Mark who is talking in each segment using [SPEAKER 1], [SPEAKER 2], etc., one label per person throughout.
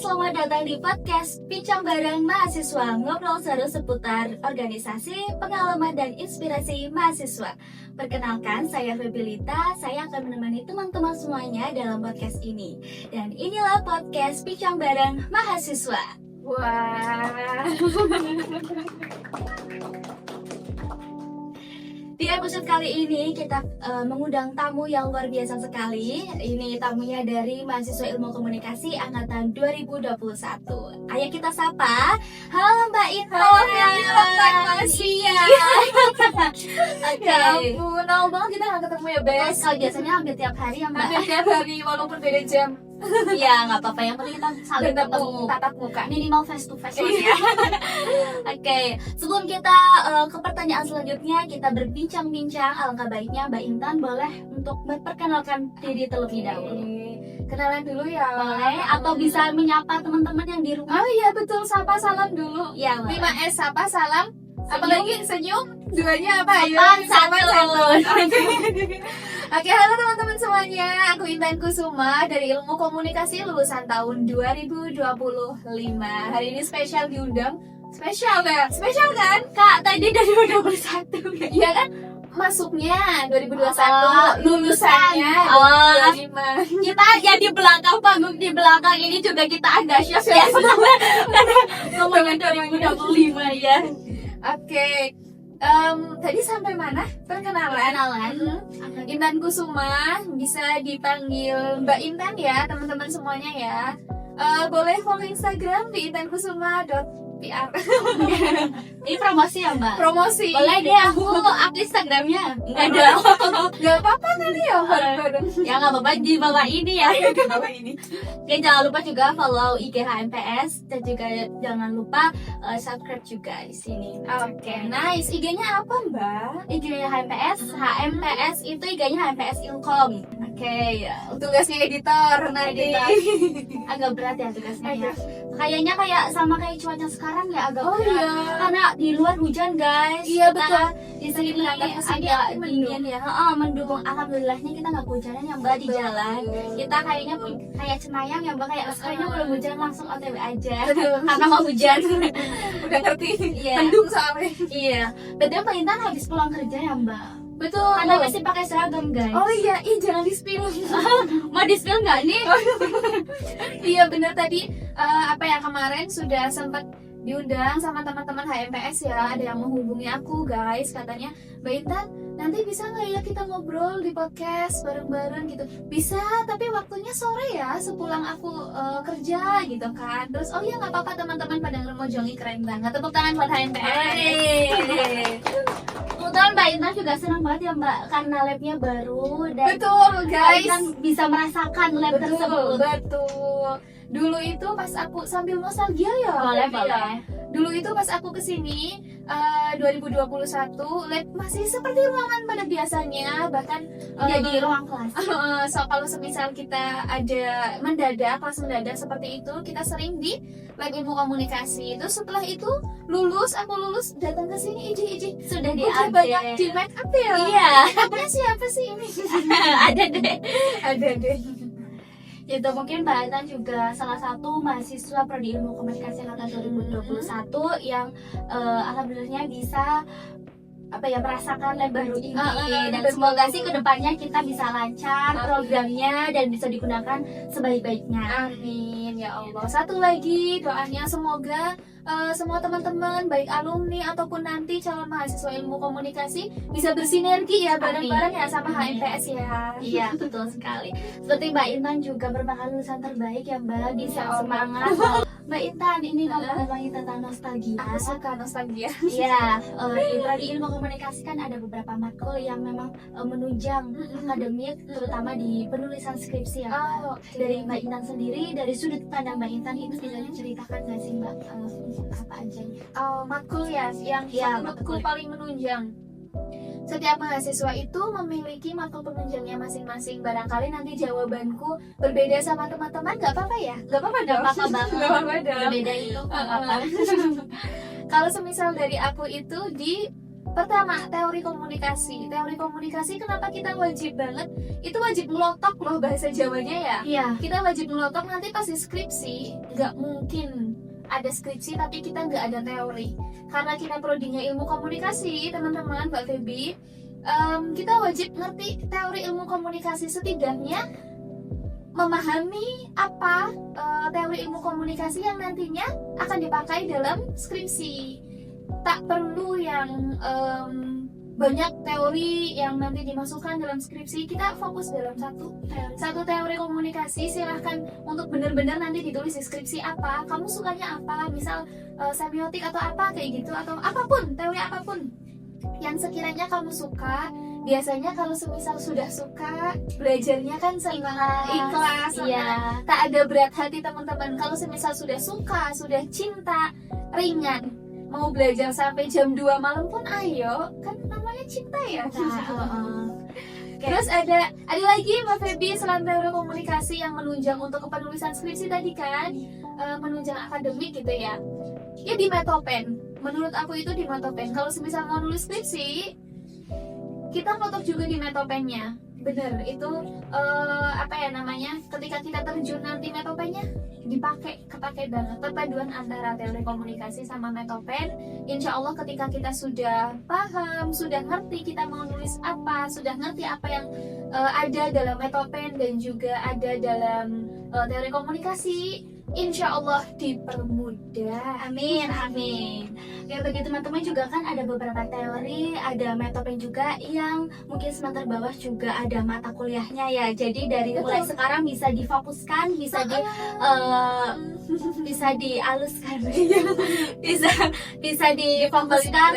[SPEAKER 1] selamat datang di podcast Bincang Bareng Mahasiswa, ngobrol seru seputar organisasi, pengalaman, dan inspirasi mahasiswa. Perkenalkan, saya Febilita, saya akan menemani teman-teman semuanya dalam podcast ini. Dan inilah podcast Bincang Bareng Mahasiswa.
[SPEAKER 2] Wah.
[SPEAKER 1] Di episode kali ini kita mengundang tamu yang luar biasa sekali. Ini tamunya dari mahasiswa Ilmu Komunikasi angkatan 2021. Ayo kita sapa. Halo Mbak Intan.
[SPEAKER 2] Iya.
[SPEAKER 1] Oke.
[SPEAKER 2] Ya ampun, lama banget kita gak ketemu ya, Bes.
[SPEAKER 1] Kalau biasanya hampir tiap hari ya Mbak.
[SPEAKER 2] Hampir tiap hari walaupun beda jam.
[SPEAKER 1] Iya nggak apa-apa, yang penting kita saling ketemu.
[SPEAKER 2] tatap muka.
[SPEAKER 1] Minimal face to face ya. Oke, sebelum kita ke pertanyaan selanjutnya, kita berbincang-bincang. Alangkah baiknya Mbak Intan boleh untuk memperkenalkan diri terlebih dahulu.
[SPEAKER 2] Kenalan dulu ya.
[SPEAKER 1] Boleh, atau bisa menyapa teman-teman yang di rumah.
[SPEAKER 2] Oh iya betul, sapa salam dulu.
[SPEAKER 1] Ya, Mbak.
[SPEAKER 2] 5S sapa salam.
[SPEAKER 1] Senyum.
[SPEAKER 2] Apalagi senyum. Duanya apa?
[SPEAKER 1] Sapa, satu.
[SPEAKER 2] Oke, halo teman-teman semuanya. Aku Intan Kusuma dari Ilmu Komunikasi lulusan tahun 2025. Hari ini spesial diundang. Spesial kan?
[SPEAKER 1] Kak, tadi dari 2021.
[SPEAKER 2] Iya kan? Masuknya 2021,
[SPEAKER 1] Oh,
[SPEAKER 2] lulusannya
[SPEAKER 1] oh.
[SPEAKER 2] 2025.
[SPEAKER 1] Kita aja di belakang panggung, di belakang ini juga kita antusias ya. Ngomongin 2025 ya.
[SPEAKER 2] Oke. Tadi sampai mana? Perkenalan. Intan Kusuma, bisa dipanggil Mbak Intan ya, teman-teman semuanya ya. Boleh follow Instagram di intankusuma.pr.
[SPEAKER 1] Ini promosi ya Mbak?
[SPEAKER 2] Promosi.
[SPEAKER 1] Boleh deh aku up Instagramnya. Nggak ada.
[SPEAKER 2] Gak apa-apa kali ya bareng-bareng.
[SPEAKER 1] Ya nggak apa-apa, di bawah ini ya.
[SPEAKER 2] Di bawah ini.
[SPEAKER 1] Oke, jangan lupa juga follow IG HMPS dan juga jangan lupa subscribe juga di sini.
[SPEAKER 2] Oke, nice. IG-nya apa, Mbak?
[SPEAKER 1] IG HMPS itu IG-nya HMPS Ilkom. Oke, ya.
[SPEAKER 2] Tugasnya editor nanti.
[SPEAKER 1] Agak berat ya tugasnya ya.
[SPEAKER 2] Agak.
[SPEAKER 1] Kayaknya kayak sama kayak cuaca sekarang ya, agak
[SPEAKER 2] Oh
[SPEAKER 1] berat.
[SPEAKER 2] iya.
[SPEAKER 1] Karena di luar hujan guys.
[SPEAKER 2] Iya,
[SPEAKER 1] Kita
[SPEAKER 2] betul.
[SPEAKER 1] Di sini
[SPEAKER 2] berangkat ke sini
[SPEAKER 1] agak
[SPEAKER 2] mendung.
[SPEAKER 1] dingin ya. Mendukung. Alhamdulillahnya kita nggak kehujanan ya Mbak di
[SPEAKER 2] Betul.
[SPEAKER 1] jalan. Kita kayaknya kayak cenayang ya Mbak, kayak kayaknya belum hujan langsung OTW aja.
[SPEAKER 2] Betul.
[SPEAKER 1] Karena mau hujan.
[SPEAKER 2] Udah ngerti.
[SPEAKER 1] Iya.
[SPEAKER 2] Mendung soalnya.
[SPEAKER 1] Iya. Betul, Mbak Intan habis pulang kerja ya Mbak.
[SPEAKER 2] Betul.
[SPEAKER 1] Karena masih pakai seragam guys.
[SPEAKER 2] Oh iya, jangan di-spill.
[SPEAKER 1] Mau di spill nggak nih?
[SPEAKER 2] Iya bener tadi kemarin sudah sempat diundang sama teman-teman HMPS ya, ada yang menghubungi aku guys, katanya Mbak Intan nanti bisa nggak ya kita ngobrol di podcast bareng-bareng gitu. Bisa, tapi waktunya sore ya sepulang aku kerja gitu kan. Terus oh iya nggak apa-apa, teman-teman pada ngeremojongi, keren banget. Tepuk tangan buat HMPS.
[SPEAKER 1] Kebetulan Mbak Intan juga senang banget ya Mbak, karena labnya baru dan
[SPEAKER 2] Betul
[SPEAKER 1] Mbak
[SPEAKER 2] guys.
[SPEAKER 1] Intan bisa merasakan lab tersebut.
[SPEAKER 2] Betul. Dulu itu pas aku sambil nostalgia ya.
[SPEAKER 1] Boleh,
[SPEAKER 2] Feby,
[SPEAKER 1] boleh.
[SPEAKER 2] ya. Dulu itu pas aku kesini 2021 lab masih seperti ruangan pada biasanya, bahkan
[SPEAKER 1] Jadi ruang kelas.
[SPEAKER 2] so kalau semisal kita ada kelas mendadak seperti itu, kita sering di lab ilmu komunikasi. Terus setelah itu aku lulus datang ke sini, iji
[SPEAKER 1] Sudah
[SPEAKER 2] udah
[SPEAKER 1] diupdate.
[SPEAKER 2] banyak di make up ya.
[SPEAKER 1] Iya.
[SPEAKER 2] Apa siapa sih ini?
[SPEAKER 1] Ada deh.
[SPEAKER 2] Ada deh.
[SPEAKER 1] Itu mungkin Mbak Intan juga salah satu mahasiswa Prodi Ilmu Komunikasi angkatan 2021 yang alhamdulillahnya bisa merasakan lab baru ini, dan
[SPEAKER 2] betul.
[SPEAKER 1] semoga sih kedepannya kita bisa lancar programnya dan bisa digunakan sebaik-baiknya.
[SPEAKER 2] Amin ya Allah. Satu lagi doanya semoga semua teman-teman baik alumni ataupun nanti calon mahasiswa ilmu komunikasi bisa bersinergi ya bareng-bareng ya sama
[SPEAKER 1] Amin.
[SPEAKER 2] HMPS ya.
[SPEAKER 1] Iya, betul sekali. Seperti Mbak Intan juga merupakan lulusan terbaik ya Mbak, bisa
[SPEAKER 2] Ya Allah.
[SPEAKER 1] semangat. Mbak Intan, ini ngomongin tentang nostalgia.
[SPEAKER 2] Aku suka nostalgia.
[SPEAKER 1] Iya, di Prodi Ilmu Komunikasi kan ada beberapa matkul yang memang menunjang akademik, terutama di penulisan skripsi ya.
[SPEAKER 2] Oh,
[SPEAKER 1] Dari Mbak Intan sendiri, dari sudut pandang Mbak Intan itu bisa diceritakan nggak sih Mbak, apa aja?
[SPEAKER 2] matkul ya yang
[SPEAKER 1] Iya,
[SPEAKER 2] matkul
[SPEAKER 1] matkul.
[SPEAKER 2] paling menunjang. Setiap mahasiswa itu memiliki matkul penunjangnya masing-masing. Barangkali nanti jawabanku berbeda sama teman-teman, nggak apa-apa ya? Nggak apa-apa dong.
[SPEAKER 1] Apa banget?
[SPEAKER 2] Nggak apa-apa dong.
[SPEAKER 1] Berbeda itu nggak apa-apa.
[SPEAKER 2] Kalau semisal dari aku itu di Pertama, teori komunikasi. Teori komunikasi kenapa kita wajib banget? Itu wajib ngelotok loh bahasa Jawanya ya.
[SPEAKER 1] Iya.
[SPEAKER 2] Kita wajib ngelotok, nanti pas di skripsi nggak mungkin ada skripsi tapi kita nggak ada teori. Karena kita prodinya ilmu komunikasi, teman-teman, Mbak Feby, kita wajib ngerti teori ilmu komunikasi, setidaknya memahami apa teori ilmu komunikasi yang nantinya akan dipakai dalam skripsi. Tak perlu yang banyak teori yang nanti dimasukkan dalam skripsi. Kita fokus dalam satu teori komunikasi. Silahkan untuk benar-benar nanti ditulis di skripsi apa, kamu sukanya apa, misal semiotik atau apa kayak gitu, atau apapun, teori apapun yang sekiranya kamu suka. Biasanya kalau semisal sudah suka, belajarnya kan ikhlas,
[SPEAKER 1] Iya.
[SPEAKER 2] tak ada berat hati, teman-teman. Kalau semisal sudah suka, sudah cinta, ringan. Mau belajar sampai jam 2 malam pun ayo, kan namanya cinta ya. Terus ada lagi Mbak Feby, selain teori komunikasi yang menunjang untuk kepenulisan skripsi tadi kan, menunjang akademik gitu ya. Ya di Metopen. Menurut aku itu di Metopen. Kalau semisal mau nulis skripsi, kita foto juga di Metopennya. Bener, itu ketika kita terjun nanti Metopennya kepake banget. Perpaduan antara teori komunikasi sama Metopen, insya Allah ketika kita sudah paham, sudah ngerti kita mau nulis apa, sudah ngerti apa yang ada dalam Metopen dan juga ada dalam teori komunikasi, insya Allah dipermudah.
[SPEAKER 1] Amin, amin. Ya bagi teman-teman juga kan ada beberapa teori, ada Metopen juga yang mungkin semester bawah juga ada mata kuliahnya ya. Jadi dari mulai sekarang bisa difokuskan, bisa dialuskan, bisa difokuskan,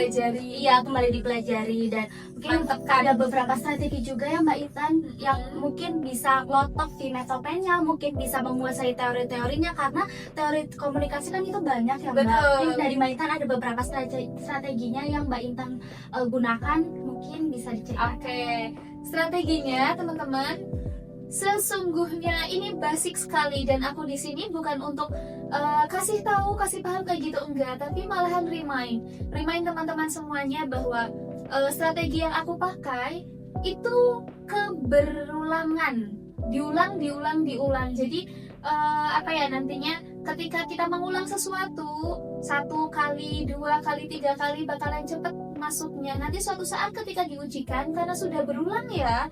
[SPEAKER 1] kembali dipelajari dan mungkin ada beberapa strategi juga ya Mbak Intan yang mungkin bisa lotok di Metopennya, mungkin bisa menguasai teori-teorinya karena teori komunikasi kan itu banyak ya Mbak.
[SPEAKER 2] Betul.
[SPEAKER 1] Mungkin dari Mbak Intan ada beberapa strateginya yang Mbak Intan gunakan, mungkin bisa diceritakan.
[SPEAKER 2] Oke, strateginya teman-teman, sesungguhnya ini basic sekali dan aku di sini bukan untuk kasih tahu, kasih paham kayak gitu, enggak, tapi malahan remind teman-teman semuanya bahwa strategi yang aku pakai itu keberulangan, diulang. Jadi nantinya ketika kita mengulang sesuatu 1 kali, 2 kali, 3 kali bakalan cepet masuknya. Nanti suatu saat ketika diujikan, karena sudah berulang ya,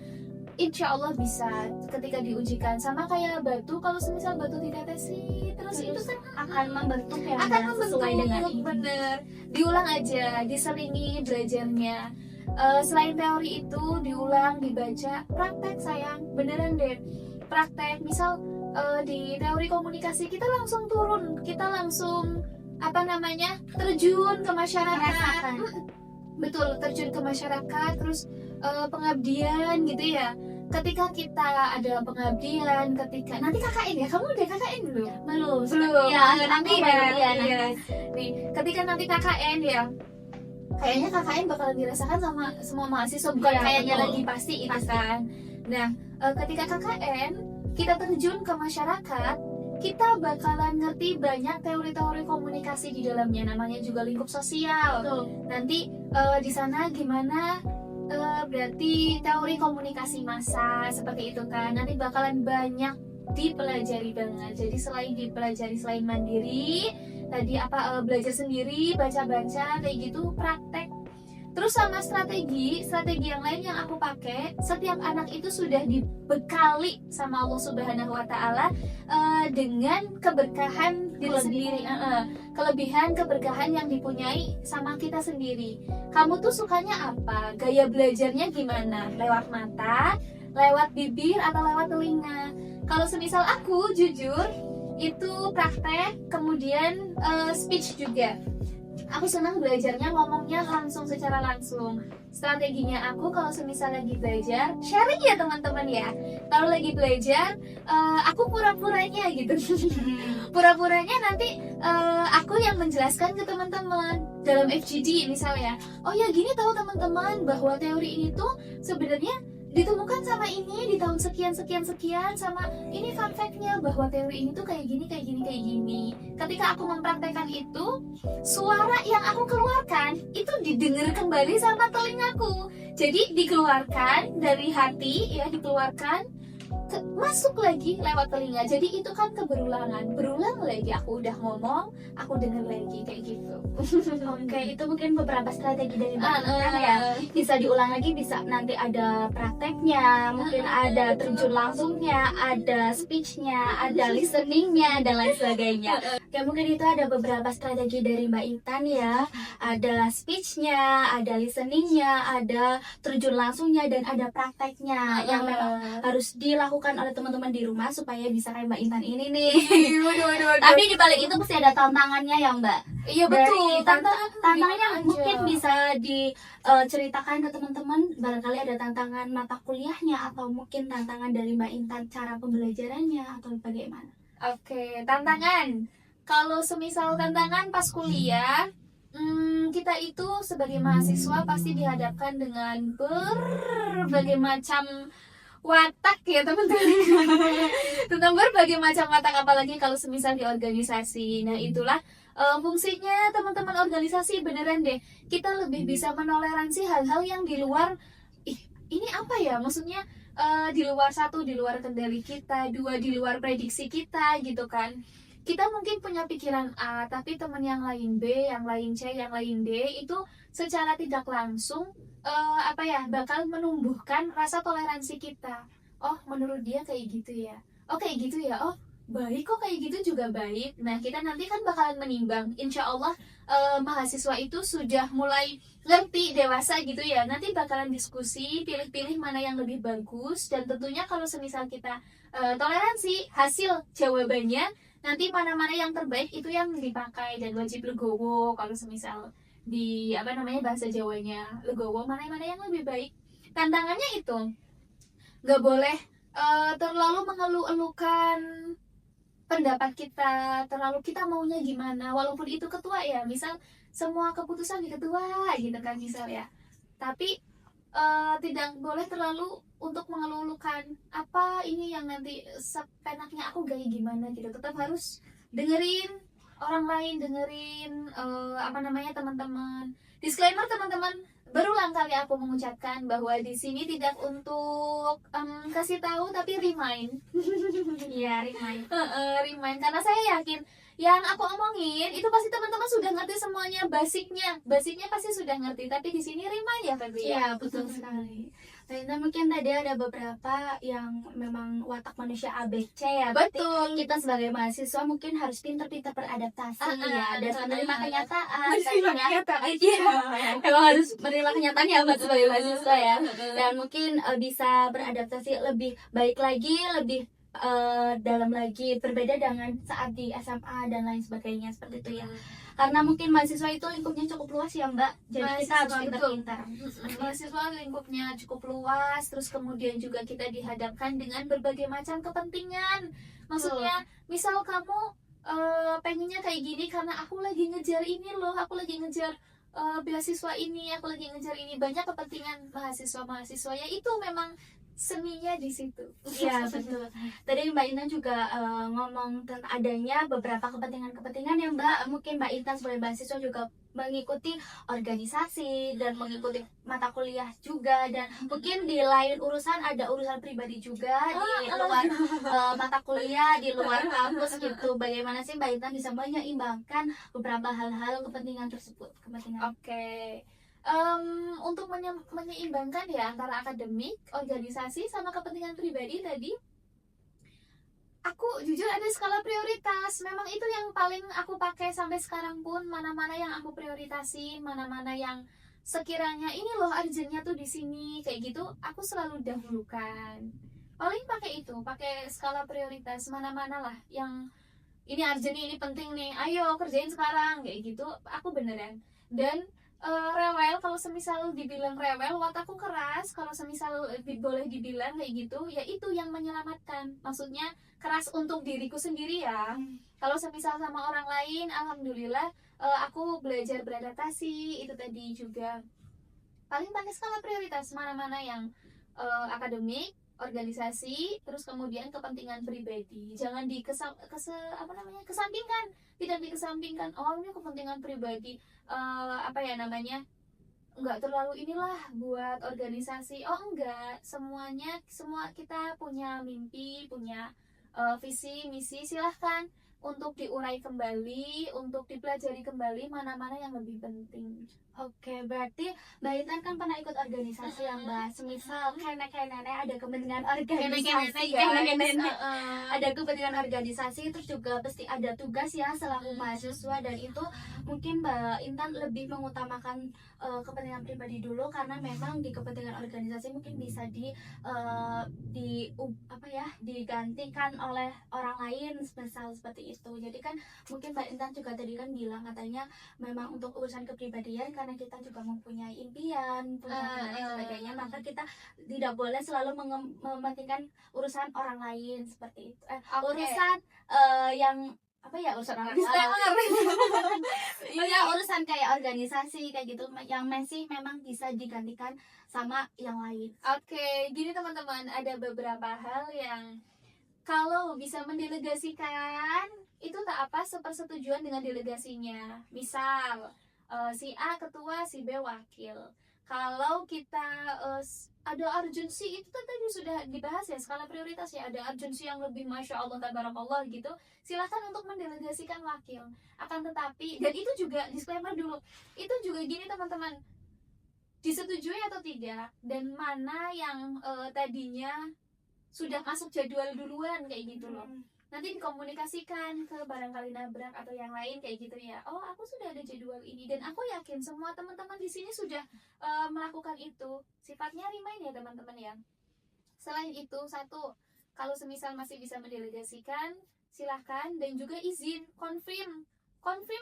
[SPEAKER 2] insya Allah bisa ketika diujikan. Sama kayak batu, kalau semisal batu ditetesi terus itu kan
[SPEAKER 1] Akan membentuk ya
[SPEAKER 2] akan
[SPEAKER 1] Mbak,
[SPEAKER 2] membentuk,
[SPEAKER 1] sesuai dengan ini.
[SPEAKER 2] bener. Diulang aja, diselingi belajarnya. Selain teori itu diulang, dibaca, praktek sayang, beneran deh. Praktek, misal di teori komunikasi kita langsung turun, kita langsung terjun ke masyarakat.
[SPEAKER 1] Merasakan.
[SPEAKER 2] Betul, terjun ke masyarakat, terus pengabdian gitu ya. Ketika kita ada pengabdian, ketika nanti KKN ya, kamu udah KKN belum?
[SPEAKER 1] Belum.
[SPEAKER 2] Belum.
[SPEAKER 1] Ya,
[SPEAKER 2] nanti
[SPEAKER 1] aku
[SPEAKER 2] ya.
[SPEAKER 1] baru, ya,
[SPEAKER 2] Iya. Nih, ketika nanti KKN ya, kayaknya KKN bakalan dirasakan sama semua mahasiswa, bukan
[SPEAKER 1] Iya,
[SPEAKER 2] kayaknya
[SPEAKER 1] betul.
[SPEAKER 2] lagi pasti itu
[SPEAKER 1] Pasti.
[SPEAKER 2] kan. Nah, ketika KKN kita terjun ke masyarakat, kita bakalan ngerti banyak teori-teori komunikasi di dalamnya, namanya juga lingkup sosial.
[SPEAKER 1] Betul.
[SPEAKER 2] Nanti di sana gimana berarti teori komunikasi massa seperti itu kan, nanti bakalan banyak dipelajari banget. Jadi selain dipelajari, selain mandiri tadi belajar sendiri, baca-baca kayak gitu, praktek. Terus sama strategi yang lain yang aku pakai, setiap anak itu sudah dibekali sama Allah Subhanahu wa Ta'ala dengan keberkahan diri sendiri, kelebihan keberkahan yang dipunyai sama kita sendiri. Kamu tuh sukanya apa? Gaya belajarnya gimana? Lewat mata, lewat bibir, atau lewat telinga? Kalau semisal aku jujur itu praktek, kemudian speech juga. Aku senang belajarnya ngomongnya secara langsung. Strateginya aku kalau semisal lagi belajar, sharing ya teman-teman ya. Kalau lagi belajar, aku pura-puranya gitu. Pura-puranya nanti aku yang menjelaskan ke teman-teman dalam FGD misalnya. Oh ya gini tahu teman-teman bahwa teori ini tuh sebenarnya ditemukan sama ini di tahun sekian sekian sekian, sama ini fun fact-nya bahwa teori ini tuh kayak gini kayak gini kayak gini. Ketika aku mempraktekkan itu, suara yang aku keluarkan itu didengar kembali sama telingaku. Jadi dikeluarkan dari hati ya, dikeluarkan masuk lagi lewat telinga. Jadi itu kan keberulangan, berulang lagi aku udah ngomong, aku dengar lagi kayak gitu.
[SPEAKER 1] Oke, itu mungkin beberapa strategi dari Mbak Intan ya. Bisa diulang lagi, bisa nanti ada prakteknya, mungkin ada terjun langsungnya, ada speechnya, ada listeningnya, dan lain sebagainya. Oke, mungkin itu ada beberapa strategi dari Mbak Intan ya. Ada speechnya, ada listeningnya, ada terjun langsungnya, dan ada prakteknya yang memang harus dilakukan oleh teman-teman di rumah supaya bisa kayak Mbak Intan ini nih. Tapi di balik itu pasti ada tantangannya ya Mbak.
[SPEAKER 2] Iya betul.
[SPEAKER 1] Dari tantangannya mungkin bisa diceritakan ke teman-teman. Barangkali ada tantangan mata kuliahnya atau mungkin tantangan dari Mbak Intan cara pembelajarannya atau bagaimana?
[SPEAKER 2] Oke, tantangan. Kalau semisal tantangan pas kuliah, kita itu sebagai mahasiswa pasti dihadapkan dengan berbagai macam watak ya teman-teman. Tentang berbagai macam watak, apalagi kalau semisal di organisasi. Nah itulah fungsinya teman-teman organisasi, beneran deh. Kita lebih bisa menoleransi hal-hal yang di luar, ini apa ya, maksudnya di luar, satu, di luar kendali kita, dua, di luar prediksi kita gitu kan. Kita mungkin punya pikiran A, tapi teman yang lain B, yang lain C, yang lain D itu secara tidak langsung bakal menumbuhkan rasa toleransi kita. Oh, menurut dia kayak gitu ya. Oh, kayak gitu ya. Oh, baik kok, kayak gitu juga baik. Nah, kita nanti kan bakalan menimbang. Insya Allah mahasiswa itu sudah mulai ngerti, dewasa gitu ya. Nanti bakalan diskusi, pilih-pilih mana yang lebih bagus. Dan tentunya kalau semisal kita toleransi hasil jawabannya, nanti mana-mana yang terbaik itu yang dipakai, dan wajib legowo kalau semisal di bahasa Jawanya, legowo mana-mana yang lebih baik. Tantangannya itu nggak boleh terlalu mengeluh-elukan pendapat kita, terlalu kita maunya gimana, walaupun itu ketua ya, misal semua keputusan di ketua gitu kan misal ya, tapi tidak boleh terlalu untuk mengeluh-elukan apa ini yang nanti sepenaknya aku gaya gimana gitu. Tetap harus dengerin orang lain, dengerin teman-teman. Disclaimer teman-teman, berulang kali aku mengucapkan bahwa di sini tidak untuk kasih tahu tapi remind.
[SPEAKER 1] Iya, remind.
[SPEAKER 2] Remind, karena saya yakin yang aku omongin itu pasti teman-teman sudah ngerti semuanya, basicnya pasti sudah ngerti, tapi di sini remind ya Febri.
[SPEAKER 1] Iya, betul sekali. Nah, mungkin tadi ada beberapa yang memang watak manusia ABC ya. Berarti
[SPEAKER 2] Betul.
[SPEAKER 1] kita sebagai mahasiswa mungkin harus pintar-pintar beradaptasi ya, dan menerima kenyataan.
[SPEAKER 2] Menerima
[SPEAKER 1] Tentunya.
[SPEAKER 2] kenyataan.
[SPEAKER 1] Iya, emang harus menerima kenyataan ya buat sebagai mahasiswa ya. Dan mungkin bisa beradaptasi lebih baik lagi, lebih dalam lagi, berbeda dengan saat di SMA dan lain sebagainya, seperti itu ya. Karena mungkin mahasiswa itu lingkupnya cukup luas ya Mbak, jadi kita harus
[SPEAKER 2] Mahasiswa,
[SPEAKER 1] pintar-pintar.
[SPEAKER 2] Mahasiswa lingkupnya cukup luas, terus kemudian juga kita dihadapkan dengan berbagai macam kepentingan. Maksudnya, misal kamu pengennya kayak gini karena aku lagi ngejar ini loh, aku lagi ngejar beasiswa ini, aku lagi ngejar ini. Banyak kepentingan mahasiswa ya, itu memang seninya di situ.
[SPEAKER 1] Iya betul. Tadi Mbak Intan juga ngomong tentang adanya beberapa kepentingan-kepentingan yang mungkin Mbak Intan sebagai mahasiswa juga mengikuti organisasi dan mengikuti mata kuliah juga, dan mungkin di lain urusan ada urusan pribadi juga di luar mata kuliah, di luar kampus gitu. Bagaimana sih Mbak Intan bisa menyeimbangkan beberapa hal-hal kepentingan tersebut?
[SPEAKER 2] Oke. Untuk menyeimbangkan ya antara akademik, organisasi, sama kepentingan pribadi tadi, aku jujur ada skala prioritas. Memang itu yang paling aku pakai sampai sekarang pun. Mana-mana yang aku prioritasin, mana-mana yang sekiranya ini loh urgentnya tuh di sini kayak gitu, aku selalu dahulukan. Paling pakai itu, pakai skala prioritas. Mana-mana lah yang ini urgent nih, ini penting nih, ayo kerjain sekarang kayak gitu. Aku beneran. Dan rewel, kalau semisal dibilang rewel, watakku keras, kalau semisal boleh dibilang kayak gitu, ya itu yang menyelamatkan. Maksudnya keras untuk diriku sendiri ya. Kalau semisal sama orang lain, alhamdulillah aku belajar beradaptasi. Itu tadi juga paling pakai skala prioritas, mana-mana yang akademik, organisasi, terus kemudian kepentingan pribadi. Jangan kesampingkan, tidak dikesampingkan. Oh, ini kepentingan pribadi, apa ya namanya? Enggak terlalu inilah buat organisasi. Oh, enggak. Semua kita punya mimpi, punya visi, misi. Silahkan untuk diurai kembali, untuk dipelajari kembali mana-mana yang lebih penting.
[SPEAKER 1] Oke, berarti Mbak Intan kan pernah ikut organisasi yang Mbak. Semisal kayak nenek ada kepentingan organisasi, ada kepentingan organisasi, terus juga pasti ada tugas ya selaku mahasiswa, dan itu mungkin Mbak Intan lebih mengutamakan kepentingan pribadi dulu, karena memang di kepentingan organisasi mungkin bisa digantikan oleh orang lain misal seperti itu. Jadi kan mungkin Mbak Intan juga tadi kan bilang katanya memang untuk urusan kepribadian, karena kita juga mempunyai impian, punya dan sebagainya, maka kita tidak boleh selalu mementingkan urusan orang lain seperti itu. Urusan yang apa ya, urusan orang lain. Iya, urusan kayak organisasi kayak gitu yang masih memang bisa digantikan sama yang lain.
[SPEAKER 2] Oke, gini teman-teman, ada beberapa hal yang kalau bisa mendelegasikan itu tak apa sepersetujuan dengan delegasinya. Misal si A ketua, si B wakil. Kalau kita ada urgensi, itu kan tadi sudah dibahas ya, skala prioritas ya. Ada urgensi yang lebih masya Allah tabarakallah gitu, silahkan untuk mendelegasikan wakil. Akan tetapi, dan itu juga disclaimer dulu, itu juga gini teman-teman, disetujui atau tidak, dan mana yang tadinya sudah masuk jadwal duluan kayak gitu loh. Nanti dikomunikasikan ke barangkali nabrak atau yang lain kayak gitu ya. Oh, aku sudah ada jadwal ini, dan aku yakin semua teman-teman di sini sudah melakukan itu. Sifatnya remind ya teman-teman ya. Selain itu, satu, kalau semisal masih bisa mendelegasikan, silahkan, dan juga izin, confirm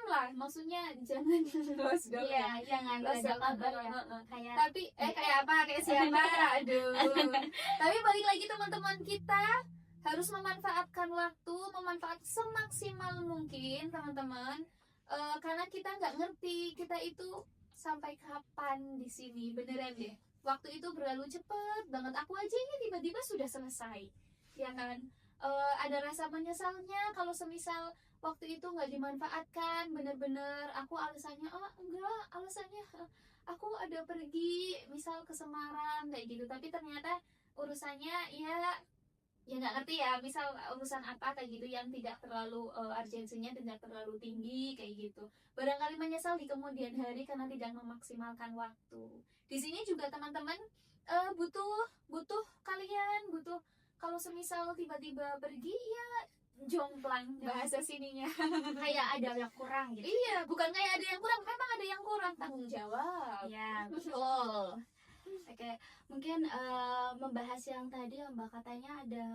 [SPEAKER 2] lah, maksudnya jangan los dong.
[SPEAKER 1] Iya, jangan
[SPEAKER 2] Los
[SPEAKER 1] ada
[SPEAKER 2] dong.
[SPEAKER 1] kabar ya. Kayak
[SPEAKER 2] Tapi kayak apa, kayak siapa? Aduh. Tapi balik lagi teman-teman, kita harus memanfaatkan waktu, memanfaat semaksimal mungkin teman-teman, karena kita nggak ngerti kita itu sampai kapan di sini. Beneran deh, waktu itu berlalu cepet banget. Aku aja ini tiba-tiba sudah selesai, ya kan? Ada rasa menyesalnya kalau semisal waktu itu nggak dimanfaatkan bener-bener. Aku alasannya alasannya aku ada pergi misal ke Semarang kayak gitu, tapi ternyata urusannya ya nggak ngerti ya, misal urusan apa kayak gitu yang tidak terlalu urgensinya tidak terlalu tinggi kayak gitu. Barangkali menyesal di kemudian hari karena tidak memaksimalkan waktu. Di sini juga teman-teman butuh kalian, butuh kalau semisal tiba-tiba pergi ya jomplang bahasa sininya.
[SPEAKER 1] kayak ada yang kurang gitu.
[SPEAKER 2] Iya, bukan kayak ada yang kurang, memang ada yang kurang tanggung jawab.
[SPEAKER 1] Ya, betul. Oke, mungkin membahas yang tadi Mbak katanya ada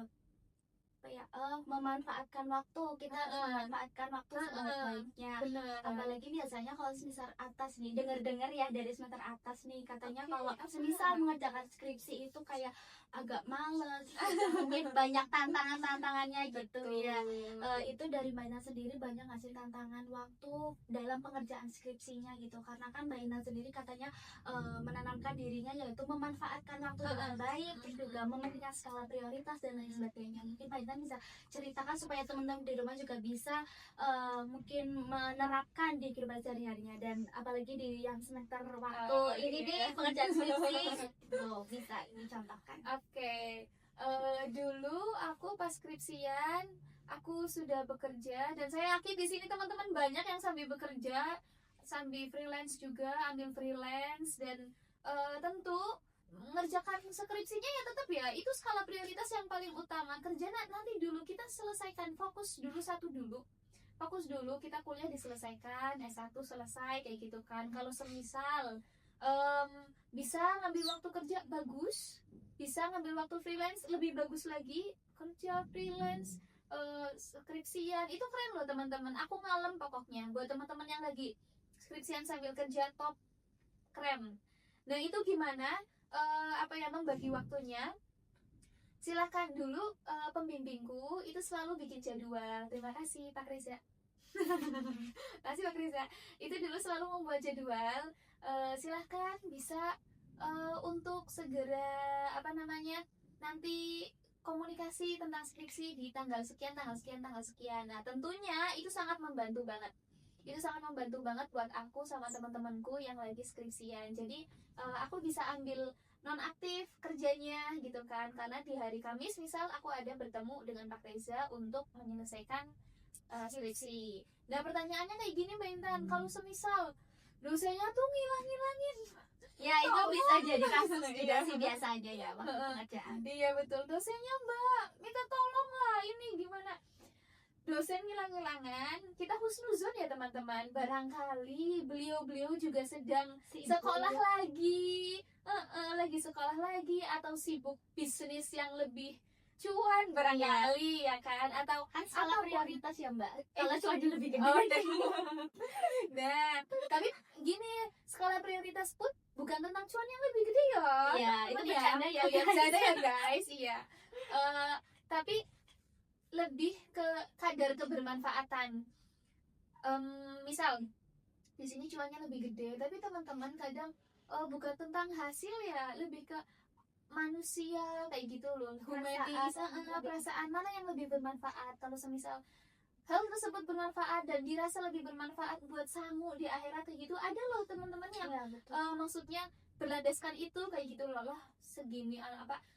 [SPEAKER 1] apa ya, memanfaatkan waktu. Kita harus memanfaatkan waktu sebaik-baiknya.
[SPEAKER 2] Benar.
[SPEAKER 1] Apalagi biasanya kalau semisal atas nih, dengar-dengar ya dari semester atas nih, katanya
[SPEAKER 2] Oke,
[SPEAKER 1] kalau
[SPEAKER 2] apa?
[SPEAKER 1] semisal mengerjakan skripsi itu kayak agak males, mungkin banyak tantangannya gitu ya. Itu dari Mbak Ina sendiri banyak ngasih tantangan waktu dalam pengerjaan skripsinya gitu, karena kan Mbak Ina sendiri katanya menanamkan dirinya yaitu memanfaatkan waktu dengan baik, terus juga mementingkan skala prioritas dan lain sebagainya. Mungkin Mbak Ina bisa ceritakan supaya teman-teman di rumah juga bisa mungkin menerapkan di kehidupan sehari-harinya, dan apalagi di yang semester waktu ini di pengerjaan skripsi tuh bisa dicontohkan.
[SPEAKER 2] Oke, dulu aku pas skripsian aku sudah bekerja, dan saya yakin di sini teman-teman banyak yang sambil bekerja, sambil freelance juga, ambil freelance, dan tentu mengerjakan skripsinya ya tetap ya itu skala prioritas yang paling utama. Kerja nanti dulu, kita selesaikan, fokus dulu kita kuliah diselesaikan, S1 selesai kayak gitu kan. Kalau semisal bisa ngambil waktu kerja bagus, bisa ngambil waktu freelance lebih bagus lagi. Kerja freelance, skripsian itu keren loh teman-teman. Aku ngalem pokoknya buat teman-teman yang lagi skripsian sambil kerja, top, keren. Nah itu gimana membagi waktunya? Silahkan dulu, pembimbingku itu selalu bikin jadwal. Terima kasih Pak Reza. Terima kasih Pak Reza. Itu dulu selalu membuat jadwal. Silahkan bisa untuk segera nanti komunikasi tentang skripsi di tanggal sekian, tanggal sekian, tanggal sekian. Nah, tentunya itu sangat membantu banget. Itu sangat membantu banget buat aku sama teman-temanku yang lagi skripsian. Jadi aku bisa ambil nonaktif kerjanya gitu kan, karena di hari Kamis misal aku ada bertemu dengan Pak Reza untuk menyelesaikan skripsi. Nah, pertanyaannya kayak gini Mbak Intan, kalau semisal dosennya tuh ngilang-ngilangin,
[SPEAKER 1] Ya itu bisa jadi kasus juga sih, biasa aja ya waktu pengerjaan.
[SPEAKER 2] iya betul, dosennya Mbak minta tolong lah, ini gimana, dosen ngilang-ngilangan, kita husnuzon ya teman-teman, barangkali beliau juga sedang sekolah lagi, lagi sekolah lagi, atau sibuk bisnis yang lebih cuan barangkali ya kan, atau
[SPEAKER 1] Kan salah
[SPEAKER 2] apapun.
[SPEAKER 1] prioritas ya Mbak, kalau cuannya lebih gede.
[SPEAKER 2] Oh, nah, tapi gini, skala prioritas pun bukan tentang cuan yang lebih gede ya.
[SPEAKER 1] Ya, itu
[SPEAKER 2] teman-teman
[SPEAKER 1] bercanda ya,
[SPEAKER 2] Oh, ya
[SPEAKER 1] guys.
[SPEAKER 2] bercanda ya guys, iya. Tapi lebih ke kadar kebermanfaatan. Misal di sini cuannya lebih gede, tapi teman-teman kadang bukan tentang hasil ya, lebih ke manusia kayak gitu loh, humanis, perasaan mana yang lebih bermanfaat. Kalau semisal hal tersebut bermanfaat dan dirasa lebih bermanfaat buat sangu di akhirat kayak gitu, ada loh teman-teman yang
[SPEAKER 1] Ya, betul.
[SPEAKER 2] maksudnya berlandaskan itu kayak gitu loh, segini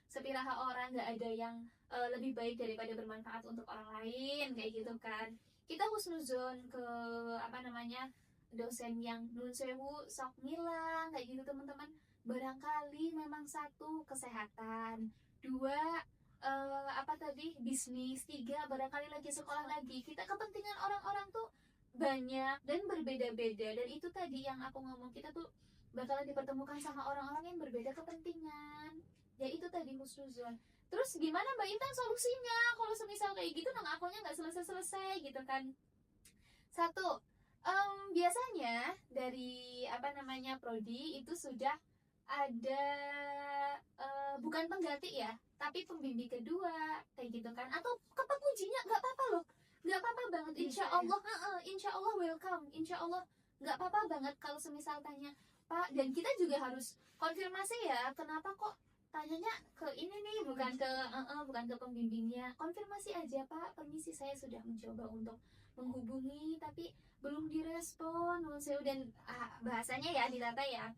[SPEAKER 2] sepiraha orang, nggak ada yang lebih baik daripada bermanfaat untuk orang lain kayak gitu kan. Kita husnuzon ke dosen yang nun sewu sok ngilang kayak gitu teman-teman. Barangkali memang satu, kesehatan, dua, bisnis, tiga, barangkali lagi sekolah lagi. Kita kepentingan orang-orang tuh banyak dan berbeda-beda, dan itu tadi yang aku ngomong, kita tuh bakalan dipertemukan sama orang-orang yang berbeda kepentingan. Ya itu tadi husnuzon. Terus gimana Mbak Intan solusinya kalau semisal kayak gitu nang akunnya nggak selesai-selesai gitu kan? Satu, biasanya dari prodi itu sudah ada bukan pengganti ya, tapi pembimbing kedua kayak gitu kan, atau kepengujinya nggak apa-apa loh, nggak apa-apa banget, insya Allah welcome, insya Allah nggak apa-apa banget kalau semisal tanya Pak, dan kita juga harus konfirmasi ya, kenapa kok tanyanya ke ini nih, bukan ke pembimbingnya. Konfirmasi aja, Pak, permisi, saya sudah mencoba untuk menghubungi tapi belum direspon, dan bahasanya ya ditata ya,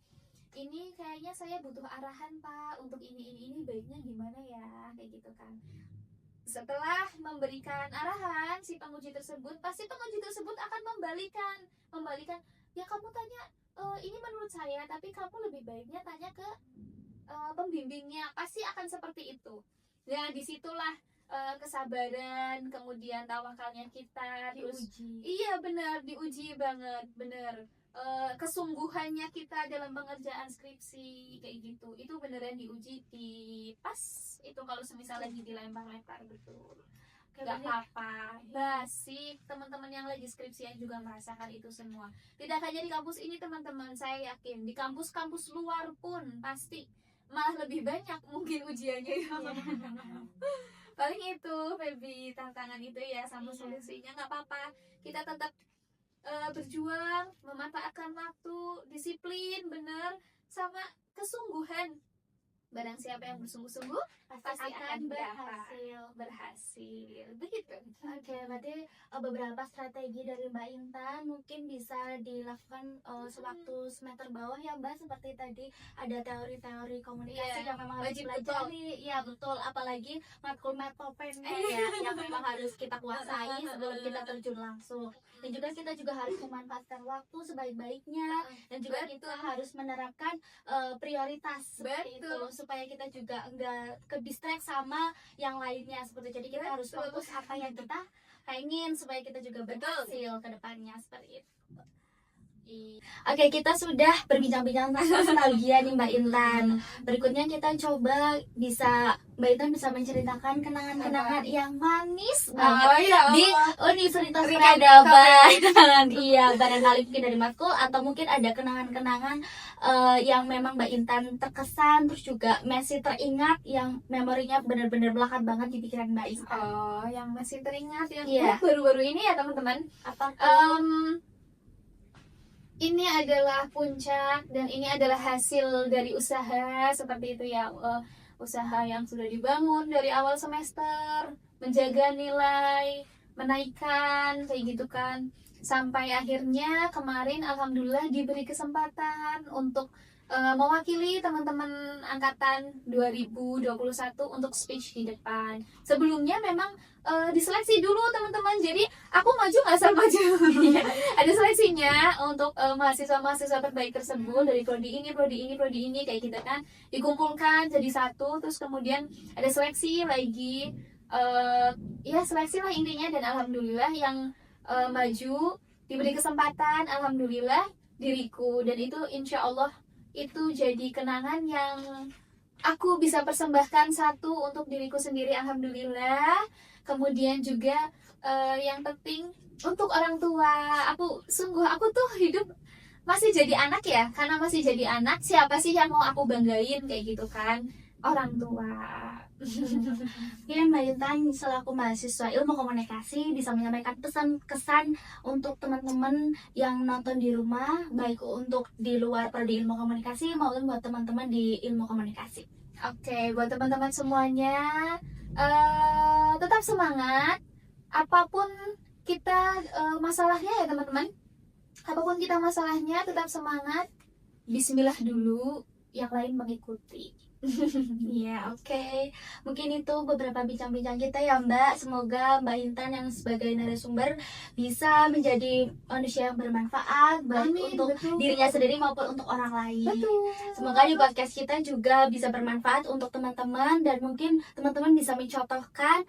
[SPEAKER 2] ini kayaknya saya butuh arahan Pak untuk ini baiknya gimana ya, kayak gitu kan. Setelah memberikan arahan si penguji tersebut, pasti penguji tersebut akan membalikan ya, kamu tanya ini menurut saya, tapi kamu lebih baiknya tanya ke pembimbingnya, pasti akan seperti itu. Nah, disitulah kesabaran, kemudian tawakalnya kita terus
[SPEAKER 1] Diuji.
[SPEAKER 2] iya benar, diuji banget, benar. Kesungguhannya kita dalam pengerjaan skripsi kayak gitu, itu beneran diuji di pas itu, kalau semisal lagi dilempar-lempar, betul. Gak apa-apa, basic. Teman-teman yang lagi skripsian juga merasakan itu semua. Tidak hanya di kampus ini teman-teman, saya yakin di kampus-kampus luar pun pasti malah lebih banyak mungkin ujiannya ya. Paling itu Feby, tantangan itu ya, sama solusinya. Nggak apa-apa, kita tetap berjuang, memanfaatkan waktu, disiplin, bener, sama kesungguhan. Barang siapa yang bersungguh-sungguh pasti akan berhasil. Begitu.
[SPEAKER 1] Oke, berarti beberapa strategi dari Mbak Intan mungkin bisa dilakukan sewaktu semester bawah ya Mbak, seperti tadi ada teori-teori komunikasi yang memang harus
[SPEAKER 2] wajib
[SPEAKER 1] dipelajari. Iya betul, apalagi matkul-matkul pendek ya yang memang harus kita kuasai sebelum kita terjun langsung. Dan juga kita juga harus memanfaatkan waktu sebaik-baiknya, dan juga kita harus menerapkan prioritas seperti itu, supaya kita juga enggak ke distract sama yang lainnya seperti. Jadi kita harus fokus apa yang kita pengen supaya kita juga berhasil ke depannya seperti itu. Oke, kita sudah berbincang-bincang tentang nostalgia nih Mbak Intan. Berikutnya kita coba Mbak Intan bisa menceritakan kenangan-kenangan yang manis banget di Universitas Peradaban. Iya, barangkali mungkin dari matkul atau mungkin ada kenangan-kenangan yang memang Mbak Intan terkesan, terus juga masih teringat, yang memorinya benar-benar melekat banget di pikiran Mbak Intan.
[SPEAKER 2] Oh, yang masih teringat yang
[SPEAKER 1] Iya.
[SPEAKER 2] baru-baru ini ya teman-teman.
[SPEAKER 1] Apa
[SPEAKER 2] ini adalah puncak dan ini adalah hasil dari usaha seperti itu ya. Usaha yang sudah dibangun dari awal semester, menjaga nilai, menaikkan kayak gitu kan, sampai akhirnya kemarin alhamdulillah diberi kesempatan untuk mewakili teman-teman angkatan 2021 untuk speech di depan. Sebelumnya memang diseleksi dulu teman-teman, jadi aku maju nggak asal maju. Ada seleksinya untuk mahasiswa-mahasiswa terbaik tersebut dari prodi ini kayak gitu kan, dikumpulkan jadi satu, terus kemudian ada seleksi lagi, ya seleksi lah intinya, dan alhamdulillah yang maju diberi kesempatan, alhamdulillah diriku, dan itu insya Allah itu jadi kenangan yang aku bisa persembahkan, satu untuk diriku sendiri alhamdulillah, kemudian juga yang penting untuk orang tua. Aku tuh hidup masih jadi anak ya, karena masih jadi anak siapa sih yang mau aku banggain kayak gitu kan, orang tua.
[SPEAKER 1] Ya, Mbak Intan selaku mahasiswa ilmu komunikasi bisa menyampaikan pesan kesan untuk teman-teman yang nonton di rumah, baik untuk di luar prodi ilmu komunikasi maupun buat teman-teman di ilmu komunikasi.
[SPEAKER 2] Oke, buat teman-teman semuanya, tetap semangat. Apapun kita masalahnya ya teman-teman, apapun kita masalahnya tetap semangat. Bismillah dulu, yang lain mengikuti.
[SPEAKER 1] Iya, oke. Mungkin itu beberapa bincang-bincang kita ya, Mbak. Semoga Mbak Intan yang sebagai narasumber bisa menjadi manusia yang bermanfaat baik
[SPEAKER 2] Amin,
[SPEAKER 1] untuk
[SPEAKER 2] betul.
[SPEAKER 1] dirinya sendiri maupun untuk orang lain.
[SPEAKER 2] Betul.
[SPEAKER 1] Semoga di podcast kita juga bisa bermanfaat untuk teman-teman, dan mungkin teman-teman bisa mencontohkan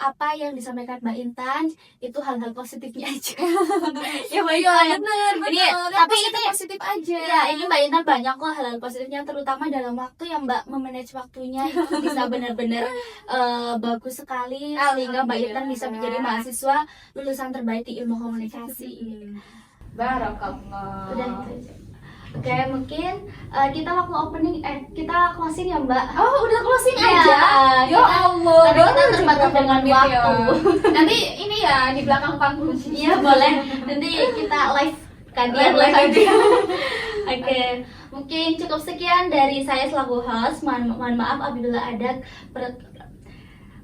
[SPEAKER 1] apa yang disampaikan Mbak Intan itu hal-hal positifnya aja. Ya, Mbak
[SPEAKER 2] Iya,
[SPEAKER 1] Intan.
[SPEAKER 2] benar.
[SPEAKER 1] Tapi ini
[SPEAKER 2] positif aja.
[SPEAKER 1] ya, ini Mbak Intan banyak kok hal-hal positifnya, terutama dalam waktu yang Mbak memanage waktunya itu bisa benar-benar bagus sekali, sehingga Mbak Intan bisa menjadi mahasiswa lulusan terbaik di ilmu komunikasi.
[SPEAKER 2] Barakallah.
[SPEAKER 1] Udah itu aja. Oke, mungkin kita waktu opening kita closing ya, Mbak.
[SPEAKER 2] Oh, udah closing
[SPEAKER 1] Ya,
[SPEAKER 2] aja. Ya
[SPEAKER 1] kita-
[SPEAKER 2] Allah.
[SPEAKER 1] Tadi kita
[SPEAKER 2] baru
[SPEAKER 1] terbatas
[SPEAKER 2] juga
[SPEAKER 1] dengan
[SPEAKER 2] menit ya.
[SPEAKER 1] waktu.
[SPEAKER 2] Nanti ini ya di belakang panggung.
[SPEAKER 1] Iya, boleh. Nanti kita live kan ya,
[SPEAKER 2] Live
[SPEAKER 1] aja.
[SPEAKER 2] aja.
[SPEAKER 1] Oke, mungkin cukup sekian dari saya selaku host. Mohon maaf apabila ada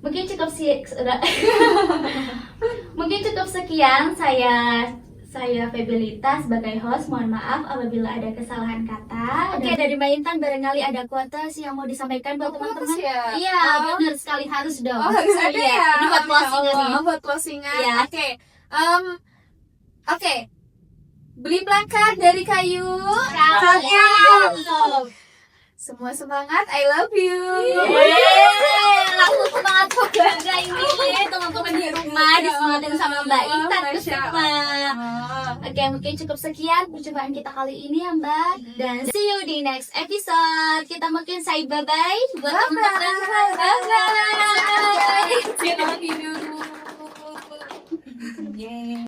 [SPEAKER 1] mungkin cukup mungkin cukup sekian saya Febelita sebagai host. Mohon maaf apabila ada kesalahan kata. Oke, dari Mbak Intan barangkali ada quotes yang mau disampaikan buat teman-teman.
[SPEAKER 2] Ya?
[SPEAKER 1] Iya,
[SPEAKER 2] Oh.
[SPEAKER 1] benar sekali, harus dong.
[SPEAKER 2] Oh, harus ada
[SPEAKER 1] Iya,
[SPEAKER 2] ya.
[SPEAKER 1] ini buat closingan nih.
[SPEAKER 2] Buat closingan.
[SPEAKER 1] Iya.
[SPEAKER 2] Oke. Oke. Beli plakat dari kayu.
[SPEAKER 1] Cakep.
[SPEAKER 2] Semua semangat, I love you.
[SPEAKER 1] Langsung semangat bangga ini teman-teman di rumah disemangatin sama Mbak Intan
[SPEAKER 2] Masya
[SPEAKER 1] bersama. Oke, mungkin cukup sekian perjumpaan kita kali ini ya, Mbak. Dan see you di next episode. Kita mungkin say bye-bye buat teman-teman. Bye-bye.
[SPEAKER 2] Bye. Bye.